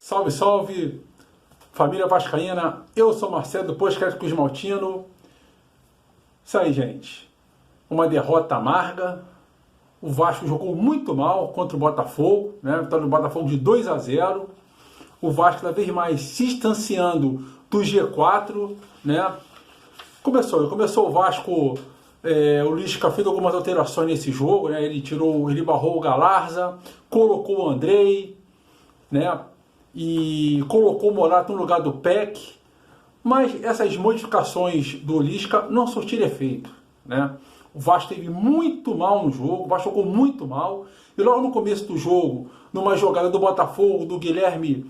Salve, salve, família vascaína. Eu sou Marcelo do Podcast com o Esmaltino. Isso aí, gente. Uma derrota amarga. O Vasco jogou muito mal contra o Botafogo, né? Vitória do Botafogo de 2-0. O Vasco cada vez mais se distanciando do G4, né? Começou o Vasco, o Lisca fez algumas alterações nesse jogo, né? Ele barrou o Galarza, colocou o Andrei, né? E colocou o Morato no lugar do Peck, mas essas modificações do Lisca não surtiram efeito, né? O Vasco teve muito mal no jogo, o Vasco jogou muito mal, e logo no começo do jogo, numa jogada do Botafogo, do Guilherme,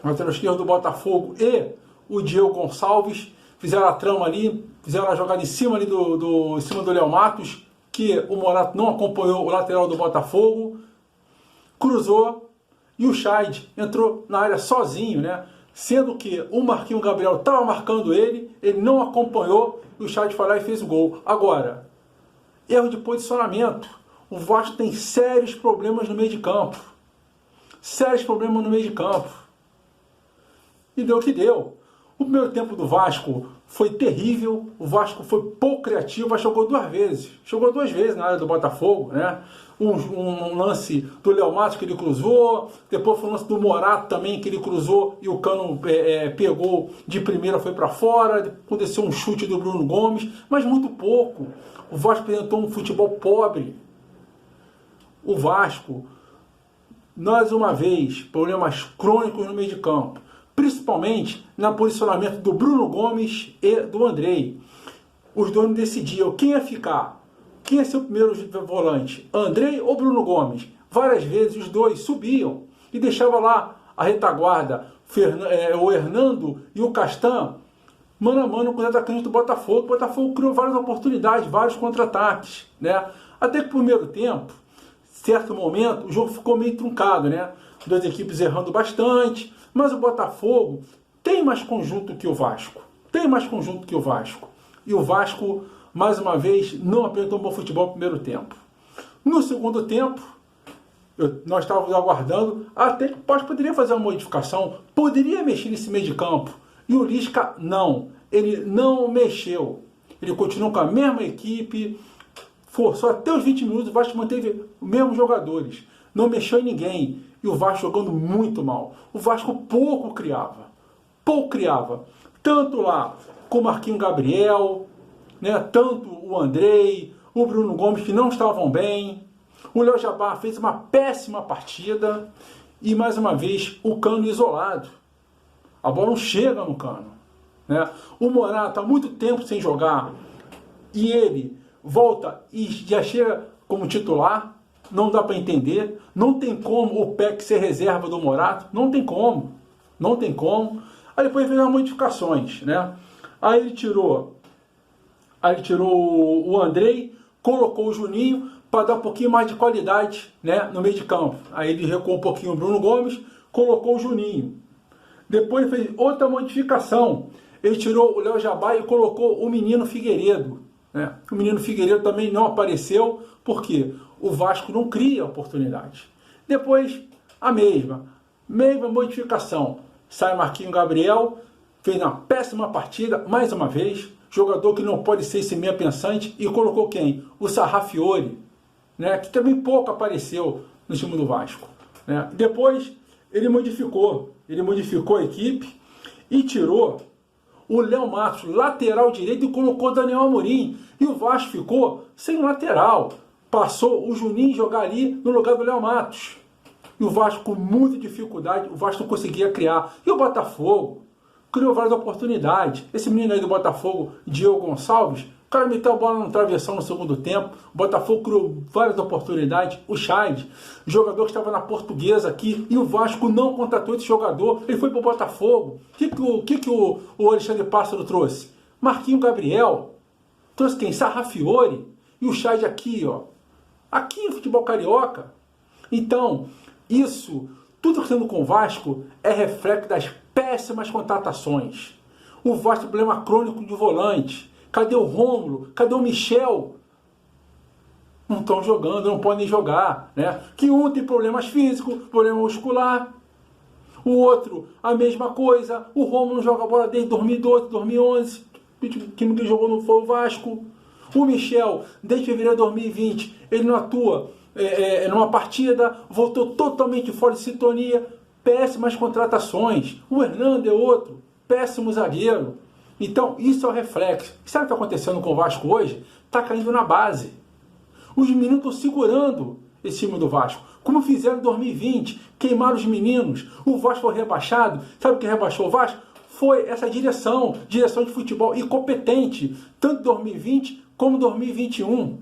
lateral esquerdo do Botafogo, e o Diego Gonçalves, fizeram a trama ali, fizeram a jogada em cima ali em cima do Léo Matos, que o Morato não acompanhou o lateral do Botafogo, cruzou, e o Scheid entrou na área sozinho, né? Sendo que o Marquinhos Gabriel estava marcando ele não acompanhou, e o Scheid foi lá e fez o gol. Agora, erro de posicionamento. O Vasco tem sérios problemas no meio de campo. Sérios problemas no meio de campo. E deu o que deu. O primeiro tempo do Vasco foi terrível, o Vasco foi pouco criativo, mas jogou duas vezes. Jogou duas vezes na área do Botafogo, né? Um lance do Léo Matos que ele cruzou, depois foi um lance do Morato também que ele cruzou e o Cano pegou de primeira, foi para fora, aconteceu um chute do Bruno Gomes, mas muito pouco. O Vasco apresentou um futebol pobre. O Vasco, mais uma vez, problemas crônicos no meio de campo, principalmente no posicionamento do Bruno Gomes e do Andrei. Os dois não decidiam quem ia ficar. Quem ia ser o primeiro volante? Andrei ou Bruno Gomes? Várias vezes os dois subiam e deixavam lá a retaguarda, o Hernando e o Castan, mano a mano com os atacantes do Botafogo. O Botafogo criou várias oportunidades, vários contra-ataques, né? Até que no primeiro tempo, certo momento, o jogo ficou meio truncado, né? As duas equipes errando bastante, mas o Botafogo tem mais conjunto que o Vasco. Tem mais conjunto que o Vasco. E o Vasco, mais uma vez, não apresentou um bom futebol no primeiro tempo. No segundo tempo, nós estávamos aguardando, até que o Vasco poderia fazer uma modificação, poderia mexer nesse meio de campo. E o Lisca, não. Ele não mexeu. Ele continuou com a mesma equipe, forçou até os 20 minutos, o Vasco manteve os mesmos jogadores. Não mexeu em ninguém. E o Vasco jogando muito mal. O Vasco pouco criava. Pouco criava. Tanto lá com o Marquinhos Gabriel, né, tanto o Andrei, o Bruno Gomes, que não estavam bem. O Léo Jabbar fez uma péssima partida. E mais uma vez o Cano isolado. A bola não chega no Cano, né? O Morato está há muito tempo sem jogar. E ele volta e já chega como titular. Não dá para entender. Não tem como o Peck ser reserva do Morato. Não tem como. Não tem como. Aí depois veio as modificações, né? Aí ele tirou o Andrei, colocou o Juninho para dar um pouquinho mais de qualidade, né, no meio de campo. Aí ele recuou um pouquinho o Bruno Gomes, colocou o Juninho. Depois fez outra modificação. Ele tirou o Léo Jabbar e colocou o menino Figueiredo, né? O menino Figueiredo também não apareceu, porque o Vasco não cria oportunidade. Depois, a mesma modificação. Sai Marquinhos Gabriel, fez uma péssima partida, mais uma vez, jogador que não pode ser esse meia pensante, e colocou quem? O Sarrafiore, né, que também pouco apareceu no time do Vasco, né? Depois, ele modificou a equipe e tirou o Léo Matos, lateral direito, e colocou o Daniel Amorim, e o Vasco ficou sem lateral. Passou o Juninho jogar ali no lugar do Léo Matos. E o Vasco com muita dificuldade, o Vasco não conseguia criar. E o Botafogo criou várias oportunidades. Esse menino aí do Botafogo, Diego Gonçalves, o cara meteu a bola na travessão no segundo tempo. O Botafogo criou várias oportunidades. O Scheid, jogador que estava na Portuguesa aqui, e o Vasco não contratou esse jogador. Ele foi para o Botafogo. O que o Alexandre Pássaro trouxe? Marquinhos Gabriel. Trouxe quem? Sarrafiore. E o Scheid aqui, ó. Aqui no futebol carioca. Então, isso, tudo que está sendo com o Vasco é reflexo das péssimas contratações. O Vasco tem problema crônico de volante. Cadê o Rômulo? Cadê o Michel? Não estão jogando, não podem jogar, né? Que um tem problemas físicos, problema muscular. O outro, a mesma coisa. O Romulo não joga bola desde 2012, 2011. Que ninguém jogou não foi o Vasco. O Michel, desde fevereiro de 2020, ele não atua numa partida, voltou totalmente fora de sintonia. Péssimas contratações. O Hernando é outro, péssimo zagueiro. Então, isso é o reflexo. E sabe o que está acontecendo com o Vasco hoje? Está caindo na base. Os meninos estão segurando esse time do Vasco. Como fizeram em 2020, queimaram os meninos. O Vasco foi rebaixado. Sabe o que rebaixou o Vasco? Foi essa direção de futebol incompetente, tanto em 2020 como em 2021.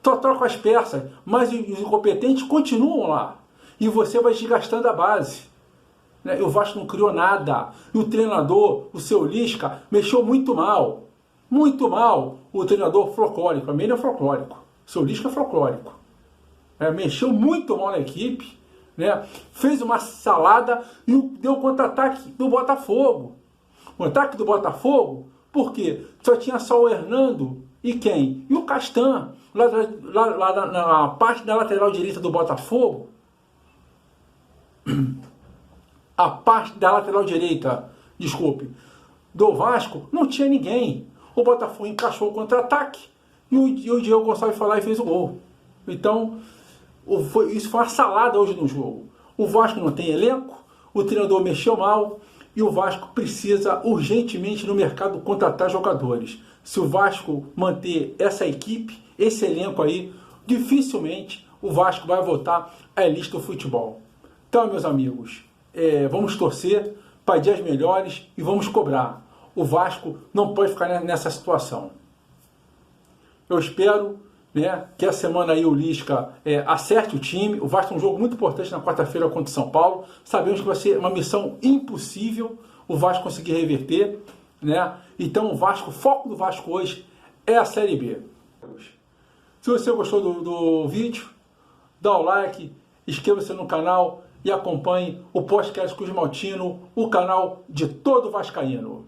Só troca as peças, mas os incompetentes continuam lá. E você vai desgastando a base. O Vasco não criou nada. E o treinador, o seu Lisca, mexeu muito mal. Muito mal. O treinador folclórico. Para mim ele é folclórico. O seu Lisca é folclórico. Mexeu muito mal na equipe. Fez uma salada e deu o contra-ataque do Botafogo. O ataque do Botafogo, por quê? Só o Hernando e quem? E o Castan. Lá na parte da lateral direita do Botafogo, a parte da lateral direita, do Vasco, não tinha ninguém. O Botafogo encaixou o contra-ataque e o Diego Gonçalves foi lá e fez o gol. Então, isso foi uma salada hoje no jogo. O Vasco não tem elenco, o treinador mexeu mal e o Vasco precisa urgentemente no mercado contratar jogadores. Se o Vasco manter essa equipe, esse elenco aí, dificilmente o Vasco vai voltar à elite do futebol. Então, meus amigos, vamos torcer para dias melhores e vamos cobrar. O Vasco não pode ficar nessa situação. Eu espero que a semana aí o Lisca acerte o time. O Vasco tem um jogo muito importante na quarta-feira contra o São Paulo. Sabemos que vai ser uma missão impossível o Vasco conseguir reverter. Então o foco do Vasco hoje é a Série B. Se você gostou do vídeo, dá o like, inscreva-se no canal e acompanhe o podcast Cruz Maltino, o canal de todo vascaíno.